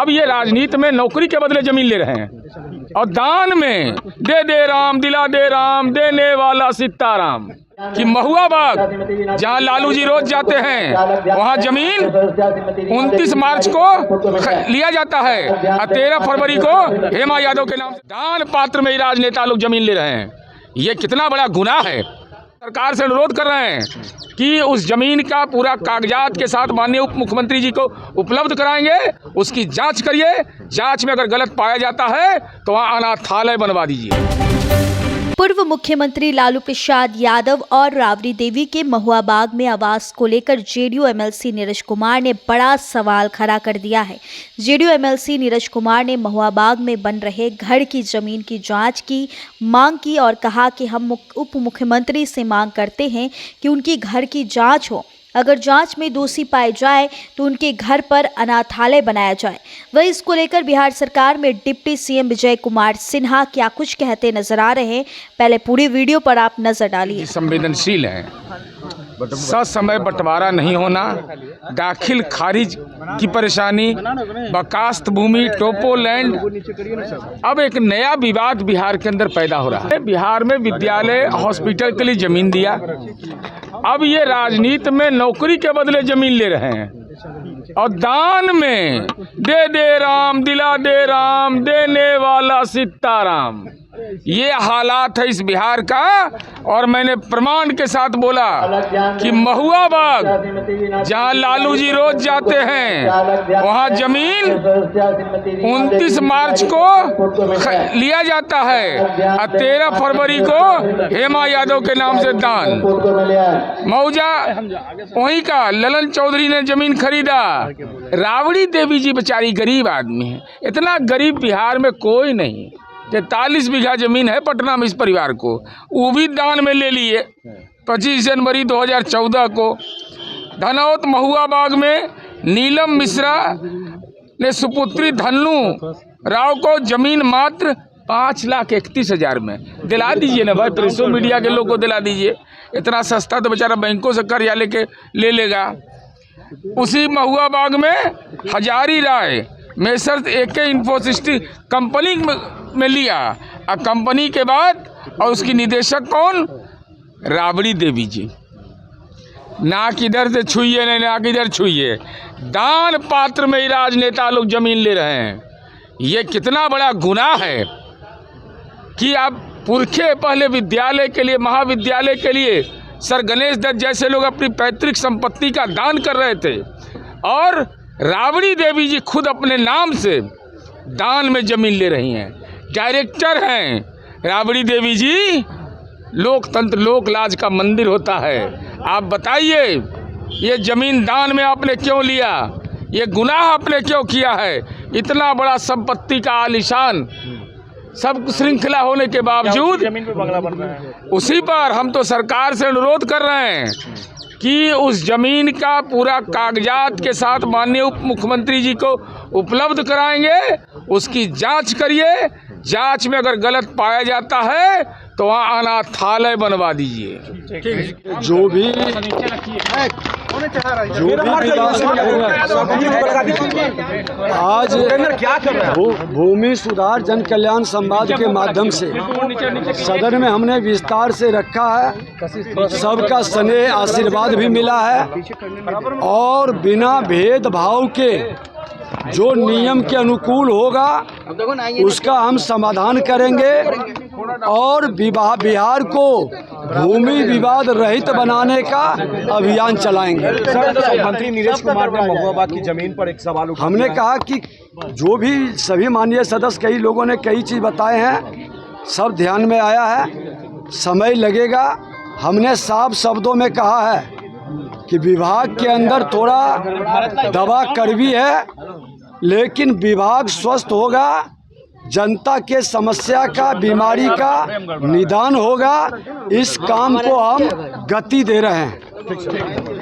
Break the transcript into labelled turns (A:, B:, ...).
A: अब ये राजनीति में नौकरी के बदले जमीन ले रहे हैं और दान में दे दे राम दिला दे राम देने वाला सीताराम कि महुआ बाग जहाँ लालू जी रोज जाते हैं वहाँ जमीन 29 मार्च को लिया जाता है और 13 फरवरी को हेमा यादव के नाम से दान पात्र में ही राजनेता लोग जमीन ले रहे हैं। ये कितना बड़ा गुनाह है। सरकार से अनुरोध कर रहे हैं कि उस जमीन का पूरा कागजात के साथ माननीय उप मुख्यमंत्री जी को उपलब्ध कराएंगे, उसकी जांच करिए। जांच में अगर गलत पाया जाता है तो वहाँ अनाथालय बनवा दीजिए।
B: पूर्व मुख्यमंत्री लालू प्रसाद यादव और राबड़ी देवी के महुआ बाग में आवास को लेकर जेडीयू एमएलसी नीरज कुमार ने बड़ा सवाल खड़ा कर दिया है। जेडीयू एमएलसी नीरज कुमार ने महुआ बाग में बन रहे घर की जमीन की जांच की मांग की और कहा कि हम उप मुख्यमंत्री से मांग करते हैं कि उनकी घर की जांच हो। अगर जांच में दोषी पाए जाए तो उनके घर पर अनाथालय बनाया जाए। वही इसको लेकर बिहार सरकार में डिप्टी सीएम विजय कुमार सिन्हा क्या कुछ कहते नजर आ रहे हैं, पहले पूरी वीडियो पर आप नजर डालिए।
A: संवेदनशील है, ससमय बंटवारा नहीं होना, दाखिल खारिज की परेशानी, बकास्त भूमि, टोपोलैंड। अब एक नया विवाद बिहार के अंदर पैदा हो रहा है। बिहार में विद्यालय हॉस्पिटल के लिए जमीन दिया, अब ये राजनीति में नौकरी के बदले जमीन ले रहे हैं और दान में दे दे राम दिला दे राम देने वाला सीताराम। ये हालात है इस बिहार का। और मैंने प्रमाण के साथ बोला कि महुआ बाग जहां लालू जी रोज जाते हैं वहां जमीन 29 मार्च को लिया जाता है और 13 फरवरी को हेमा यादव के नाम से दान। मौजा वहीं का ललन चौधरी ने जमीन खरीदा। राबड़ी देवी जी बेचारी गरीब आदमी है, इतना गरीब बिहार में कोई नहीं। 43 बीघा जमीन है पटना में इस परिवार को, वो भी दान में ले लिए 25 जनवरी 2014 को। धनौत महुआ बाग में नीलम मिश्रा ने सुपुत्री धन्नू राव को जमीन मात्र 5,31,000 में दिला दीजिए ना भाई। प्रेसो मीडिया के लोग को दिला दीजिए, इतना सस्ता तो बेचारा बैंकों से कर्जा लेके ले लेगा। उसी महुआ बाग में हजारी राय मेसर्स एके इन्फोसिस्टिक कंपनी में लिया और कंपनी के बाद और उसकी निदेशक कौन, राबड़ी देवी जी। नाक इधर से छुइए नहीं, नाक इधर छुइए। दान पात्र में ही राजनेता लोग जमीन ले रहे हैं। ये कितना बड़ा गुनाह है कि आप पुरखे पहले विद्यालय के लिए, महाविद्यालय के लिए सर गणेश दत्त जैसे लोग अपनी पैतृक संपत्ति का दान कर रहे थे और राबड़ी देवी जी खुद अपने नाम से दान में जमीन ले रही हैं। डायरेक्टर हैं राबड़ी देवी जी। लोकतंत्र लोकलाज का मंदिर होता है। आप बताइए ये जमीन दान में आपने क्यों लिया, ये गुनाह आपने क्यों किया है। इतना बड़ा संपत्ति का आलीशान सब श्रृंखला होने के बावजूद
C: जमीन पे बंगला बन रहा है।
A: उसी पर हम तो सरकार से अनुरोध कर रहे हैं कि उस जमीन का पूरा कागजात के साथ माननीय उप मुख्यमंत्री जी को उपलब्ध कराएंगे, उसकी जांच करिए। जांच में अगर गलत पाया जाता है तो वहाँ अनाथालय बनवा दीजिए।
D: जो भी आज
C: क्या कर रहे हैं
D: भूमि सुधार जन कल्याण संवाद के माध्यम से सदन में हमने विस्तार से रखा है। सबका स्नेह आशीर्वाद भी मिला है और बिना भेदभाव के जो नियम के अनुकूल होगा उसका हम समाधान करेंगे और बिहार को भूमि विवाद रहित बनाने का अभियान चलाएंगे।
C: मंत्री नीरज कुमार ने महुआ बाग की जमीन पर एक सवाल उठाया।
D: हमने कहा कि जो भी सभी माननीय सदस्य कई लोगों ने कई चीज़ बताए हैं, सब ध्यान में आया है। समय लगेगा। हमने साफ शब्दों में कहा है कि विभाग के अंदर थोड़ा दवा कड़वी है, लेकिन विभाग स्वस्थ होगा, जनता के समस्या का, बीमारी का निदान होगा। इस काम को हम गति दे रहे हैं।